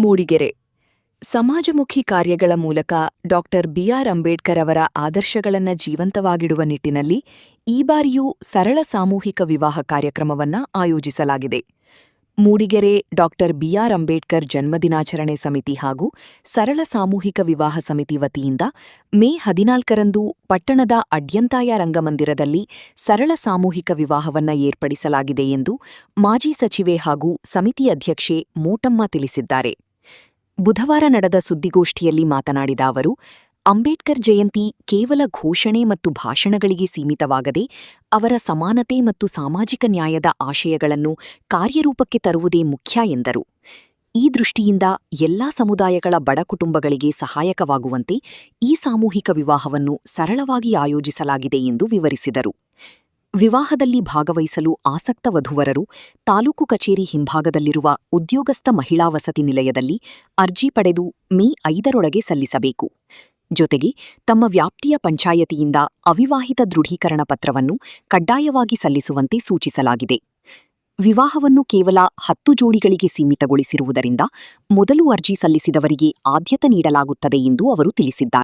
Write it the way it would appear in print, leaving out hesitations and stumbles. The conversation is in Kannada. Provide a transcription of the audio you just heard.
ಮೂಡಿಗೆರೆ ಸಮಾಜಮುಖಿ ಕಾರ್ಯಗಳ ಮೂಲಕ ಬಿ.ಆರ್. ಅಂಬೇಡ್ಕರ್ ಅವರ ಆದರ್ಶಗಳನ್ನು ಜೀವಂತವಾಗಿಡುವ ನಿಟ್ಟಿನಲ್ಲಿ ಈ ಬಾರಿಯೂ ಸರಳ ಸಾಮೂಹಿಕ ವಿವಾಹ ಕಾರ್ಯಕ್ರಮವನ್ನು ಆಯೋಜಿಸಲಾಗಿದೆ. ಮೂಡಿಗೆರೆ ಬಿ.ಆರ್. ಅಂಬೇಡ್ಕರ್ ಜನ್ಮದಿನಾಚರಣೆ ಸಮಿತಿ ಹಾಗೂ ಸರಳ ಸಾಮೂಹಿಕ ವಿವಾಹ ಸಮಿತಿ ವತಿಯಿಂದ ಮೇ 14ರಂದು ಪಟ್ಟಣದ ಅಡ್ಯಂತಾಯ ರಂಗಮಂದಿರದಲ್ಲಿ ಸರಳ ಸಾಮೂಹಿಕ ವಿವಾಹವನ್ನು ಏರ್ಪಡಿಸಲಾಗಿದೆ ಎಂದು ಮಾಜಿ ಸಚಿವೆ ಹಾಗೂ ಸಮಿತಿ ಅಧ್ಯಕ್ಷೆ ಮೋಟಮ್ಮ ತಿಳಿಸಿದ್ದಾರೆ. ಬುಧವಾರ ನಡೆದ ಸುದ್ದಿಗೋಷ್ಠಿಯಲ್ಲಿ ಮಾತನಾಡಿದ ಅವರು, ಅಂಬೇಡ್ಕರ್ ಜಯಂತಿ ಕೇವಲ ಘೋಷಣೆ ಮತ್ತು ಭಾಷಣಗಳಿಗೆ ಸೀಮಿತವಾಗದೆ ಅವರ ಸಮಾನತೆ ಮತ್ತು ಸಾಮಾಜಿಕ ನ್ಯಾಯದ ಆಶಯಗಳನ್ನು ಕಾರ್ಯರೂಪಕ್ಕೆ ತರುವುದೇ ಮುಖ್ಯ ಎಂದರು. ಈ ದೃಷ್ಟಿಯಿಂದ ಎಲ್ಲಾ ಸಮುದಾಯಗಳ ಬಡ ಕುಟುಂಬಗಳಿಗೆ ಸಹಾಯಕವಾಗುವಂತೆ ಈ ಸಾಮೂಹಿಕ ವಿವಾಹವನ್ನು ಸರಳವಾಗಿ ಆಯೋಜಿಸಲಾಗಿದೆ ಎಂದು ವಿವರಿಸಿದರು. ವಿವಾಹದಲ್ಲಿ ಭಾಗವಹಿಸಲು ಆಸಕ್ತ ವಧುವರರು ತಾಲೂಕು ಕಚೇರಿ ಹಿಂಭಾಗದಲ್ಲಿರುವ ಉದ್ಯೋಗಸ್ಥ ಮಹಿಳಾ ವಸತಿ ನಿಲಯದಲ್ಲಿ ಅರ್ಜಿ ಪಡೆದು ಮೇ 5ರೊಳಗೆ ಸಲ್ಲಿಸಬೇಕು. ಜೊತೆಗೆ ತಮ್ಮ ವ್ಯಾಪ್ತಿಯ ಪಂಚಾಯತಿಯಿಂದ ಅವಿವಾಹಿತ ದೃಢೀಕರಣ ಪತ್ರವನ್ನು ಕಡ್ಡಾಯವಾಗಿ ಸಲ್ಲಿಸುವಂತೆ ಸೂಚಿಸಲಾಗಿದೆ. ವಿವಾಹವನ್ನು ಕೇವಲ 10 ಜೋಡಿಗಳಿಗೆ ಸೀಮಿತಗೊಳಿಸಿರುವುದರಿಂದ ಮೊದಲು ಅರ್ಜಿ ಸಲ್ಲಿಸಿದವರಿಗೆ ಆದ್ಯತೆ ನೀಡಲಾಗುತ್ತದೆ ಎಂದು ಅವರು ತಿಳಿಸಿದ್ದಾರೆ.